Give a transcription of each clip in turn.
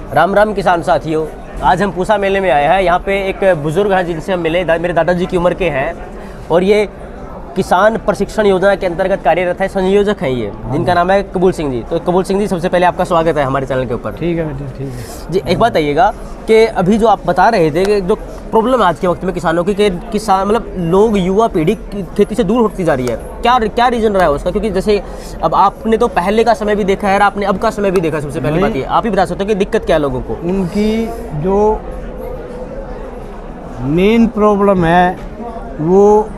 राम राम किसान साथियों, आज हम पूसा मेले में आए हैं। यहाँ पे एक बुजुर्ग हैं जिनसे हम मिले, मेरे दादाजी की उम्र के हैं और ये किसान प्रशिक्षण योजना के अंतर्गत कार्यरत है, संयोजक हैं ये, जिनका नाम है कबूल सिंह जी। तो कबूल सिंह जी, सबसे पहले आपका स्वागत है हमारे चैनल के ऊपर। ठीक है बेटे, ठीक है जी। एक बात आइएगा कि अभी जो आप बता रहे थे कि जो प्रॉब्लम है आज के वक्त में किसानों की, कि किसान मतलब लोग, युवा पीढ़ी खेती से दूर होती जा रही है, क्या रीज़न रहा है उसका? क्योंकि जैसे अब आपने तो पहले का समय भी देखा है और आपने अब का समय भी देखा। सबसे पहली बात ये आप ही बता सकते हो कि दिक्कत क्या है लोगों को? उनकी जो मेन प्रॉब्लम है वो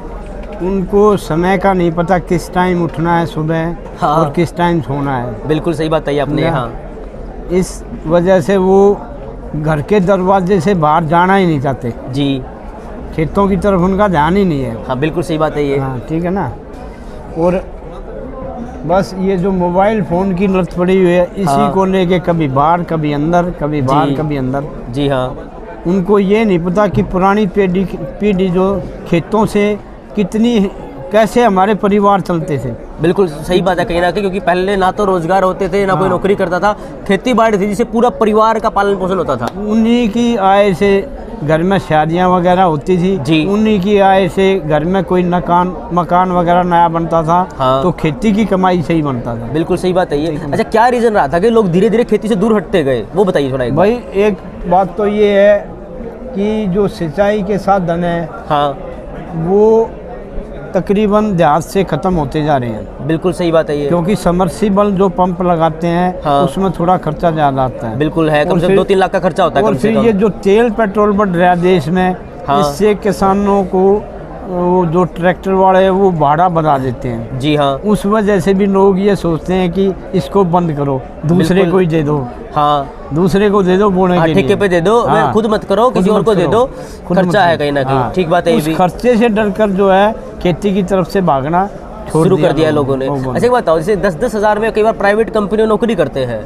उनको समय का नहीं पता, किस टाइम उठना है सुबह। हाँ। और किस टाइम सोना है। बिल्कुल सही बात है आपने। हाँ, इस वजह से वो घर के दरवाजे से बाहर जाना ही नहीं चाहते जी। खेतों की तरफ उनका ध्यान ही नहीं है। हाँ, बिल्कुल सही बात है ये। हाँ, ठीक है ना। और बस ये जो मोबाइल फ़ोन की लत पड़ी हुई है, इसी को लेके कभी बाहर कभी अंदर, कभी बाहर कभी अंदर। जी हाँ। उनको ये नहीं पता कि पुरानी पीढ़ी जो खेतों से कैसे हमारे परिवार चलते थे। बिल्कुल सही बात है कहीं ना कहीं, क्योंकि पहले ना तो रोजगार होते थे, ना कोई नौकरी करता था, खेती बाड़ी थी जिससे पूरा परिवार का पालन पोषण होता था। उन्हीं की आय से घर में शादियां वगैरह होती थी जी। उन्हीं की आय से घर में कोई मकान वगैरह नया बनता था। हाँ। तो खेती की कमाई से ही बनता था। बिल्कुल सही बात है ये। अच्छा, क्या रीज़न रहा था कि लोग धीरे धीरे खेती से दूर हटते गए, वो बताइए थोड़ा। भाई एक बात तो ये है कि जो सिंचाई के साधन है, हाँ, वो तकरीबन देहात से ख़त्म होते जा रहे हैं। बिल्कुल सही बात है ये, क्योंकि समर्सिबल जो पंप लगाते हैं, हाँ, उसमें थोड़ा खर्चा ज़्यादा आता है। बिल्कुल है, कम से कम 2-3 लाख का खर्चा होता है। और फिर ये जो तेल पेट्रोल बढ़ रहा है देश में, हाँ, इससे किसानों को वो जो ट्रैक्टर वाले हैं वो भाड़ा बढ़ा देते हैं। जी हाँ। उस वजह से भी लोग ये सोचते हैं कि इसको बंद करो, दूसरे को ही दे दो। हाँ, दूसरे को दे दो बोने के लिए, ठेके पे दे दो। हाँ, खुद मत करो, किसी और को दे दो, खर्चा है कहीं ना कहीं। हाँ, ठीक बात है। उस खर्चे से डरकर जो है खेती की तरफ से भागना शुरू कर दिया लोगों ने। अच्छा, एक बताओ, जैसे 10-10 हज़ार में कई बार प्राइवेट कंपनी में नौकरी करते हैं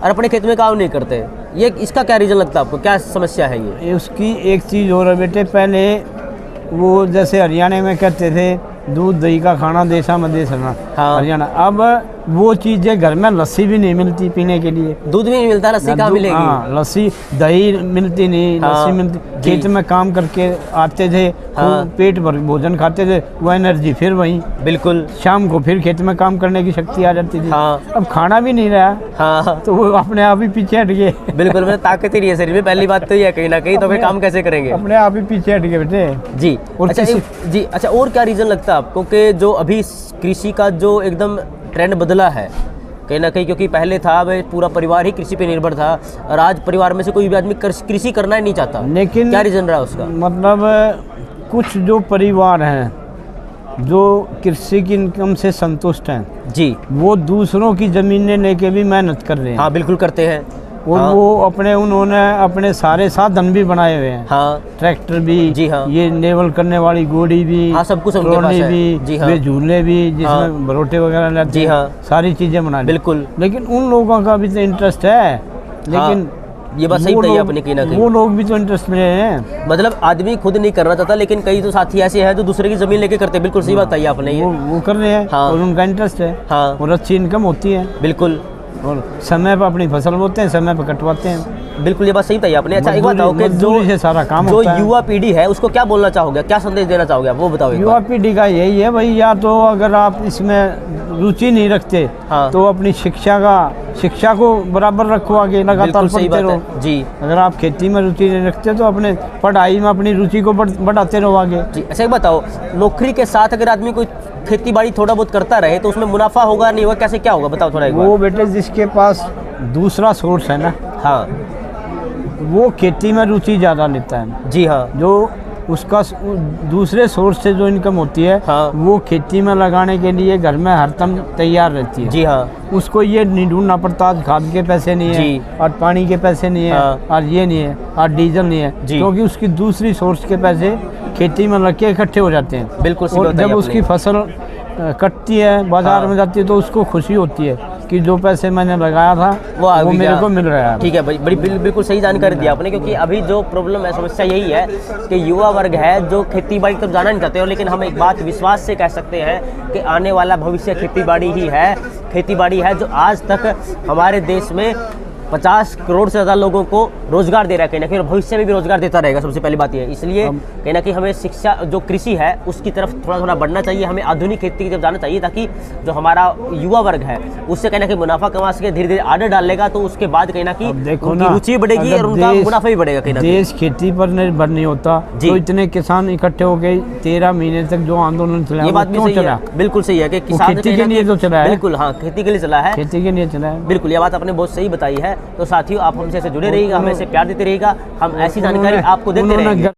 और अपने खेत में काम नहीं करते, ये इसका क्या रीज़न लगता है आपको? क्या समस्या है ये? उसकी एक चीज़ और है बेटे, पहले वो जैसे हरियाणा में कहते थे दूध दही का खाना देशा में देश रहना। हाँ। हरियाणा, अब वो चीज़ें घर में लस्सी भी नहीं मिलती पीने के लिए। दूध भी नहीं मिलता, लस्सी कहाँ मिलेगी? हाँ, लस्सी दही मिलती नहीं। हाँ, लस्सी मिलती। खेत में काम करके आते थे, हाँ, पेट भर भोजन खाते थे, वो एनर्जी फिर वहीं। बिल्कुल। शाम को फिर खेत में काम करने की शक्ति आ जाती थी। हाँ। अब खाना भी नहीं रहा। हाँ। तो वो अपने आप ही पीछे हट गए। बिल्कुल, मतलब ताकत ही नहीं है शरीर में, पहली बात तो ये है कहीं ना कहीं। तो फिर काम कैसे करेंगे? अपने आप ही पीछे हट गए बेटे जी। और अच्छा जी, अच्छा, और क्या रीज़न लगता है आपको कि जो अभी कृषि का जो एकदम ट्रेंड बदला है कहीं ना कहीं? क्योंकि पहले था भाई पूरा परिवार ही कृषि पे निर्भर था और आज परिवार में से कोई भी आदमी कृषि करना ही नहीं चाहता। लेकिन क्या रीज़न रहा उसका? मतलब कुछ जो परिवार हैं जो कृषि की इनकम से संतुष्ट हैं जी, वो दूसरों की ज़मीनें लेके भी मेहनत कर रहे हैं। हाँ, बिल्कुल करते हैं। और हाँ, वो उन्होंने अपने सारे साधन भी बनाए हुए हैं। हाँ, ट्रैक्टर भी, जी हाँ, ये नेवल करने वाली गोड़ी भी, हाँ, सब कुछ उनके पास है। भी, जी हाँ, वे झूले भी जिसमें हाँ, बरोटे वगैरह लेते, जी हाँ, सारी चीजें बना। बिल्कुल। लेकिन उन लोगों का भी तो इंटरेस्ट है, लेकिन ये बात सही बताई आपने कहीं ना कहीं। वो लोग भी तो इंटरेस्ट में हैं। मतलब आदमी खुद नहीं करना चाहता, लेकिन कई तो साथी ऐसे हैं जो दूसरे की जमीन लेके करते हैं। बिल्कुल सही बात बताई आपने। वो कर रहे हैं। हाँ, और उनका इंटरेस्ट है। हाँ, और अच्छी इनकम होती है। बिल्कुल। और समय पर अपनी फसल बोते हैं, समय पर कटवाते हैं। बिल्कुल, ये बात सही बताई आपने। अच्छा, एक बात बताओ कि जो सारा काम जो युवा पीढ़ी है उसको क्या बोलना चाहोगे, क्या संदेश देना चाहोगे आप, वो बताओ। युवा पीढ़ी का यही है भाई, या तो अगर आप इसमें रुचि नहीं रखते, हाँ, तो अपनी शिक्षा को बराबर रखो, आगे लगातार पढ़ते रहो जी। अगर आप खेती में रुचि नहीं रखते तो अपने पढ़ाई में अपनी रुचि को बढ़ाते रहो आगे जी। अच्छा, एक बताओ, नौकरी के साथ अगर आदमी कोई खेती बाड़ी थोड़ा बहुत करता रहे तो उसमें मुनाफा होगा नहीं होगा, कैसे क्या होगा, बताओ थोड़ा एक बार। वो बेटे जिसके पास दूसरा सोर्स है ना, हाँ, वो खेती में रुचि ज़्यादा लेता है। जी हाँ। जो उसका दूसरे सोर्स से जो इनकम होती है, हाँ, वो खेती में लगाने के लिए घर में हरदम तैयार रहती है। जी हाँ। उसको ये नहीं ढूंढना पड़ता आज खाद के पैसे नहीं है, और पानी के पैसे नहीं है, और ये नहीं है, और डीजल नहीं है, क्योंकि उसकी दूसरी सोर्स के पैसे खेती में लग के इकट्ठे हो जाते हैं। बिल्कुल। और जब उसकी फसल कटती है, बाजार में जाती है, तो उसको खुशी होती है कि जो पैसे मैंने लगाया था वो मेरे को मिल रहा है। ठीक है भाई, बिल्कुल सही जानकारी दी आपने। क्योंकि अभी जो प्रॉब्लम है, समस्या यही है कि युवा वर्ग है जो खेती बाड़ी तक जाना नहीं चाहते हो, लेकिन हम एक बात विश्वास से कह सकते हैं कि आने वाला भविष्य खेती बाड़ी ही है। खेती बाड़ी है जो आज तक हमारे देश में 50 करोड़ से ज़्यादा लोगों को रोजगार दे रहा है, कहीं ना कहीं भविष्य में भी रोजगार देता रहेगा। सबसे पहली बात ये है, इसलिए कहीं ना कहीं हमें शिक्षा जो कृषि है उसकी तरफ थोड़ा थोड़ा बढ़ना चाहिए, हमें आधुनिक खेती की तरफ जाना चाहिए, ताकि जो हमारा युवा वर्ग है उससे कहीं ना कहीं मुनाफा कमा सके, धीरे धीरे आर्डर डाल लेगा तो उसके बाद कहीं ना कहीं उनकी रुचि बढ़ेगी और उनका मुनाफा भी बढ़ेगा। कहीं ना देश खेती पर निर्भर नहीं होता तो इतने किसान इकट्ठे हो गए 13 महीने तक जो आंदोलन चला, ये बात भी सही है, बिल्कुल सही है कि किसान खेती के लिए तो चला है, बिल्कुल हाँ खेती के लिए चला है, खेती के लिए चला है, बिल्कुल ये बात आपने बहुत सही बताई है। तो साथियों आप हमसे ऐसे जुड़े रहिएगा, हमें ऐसे प्यार देते रहिएगा, हम ऐसी जानकारी आपको देते रहेंगे।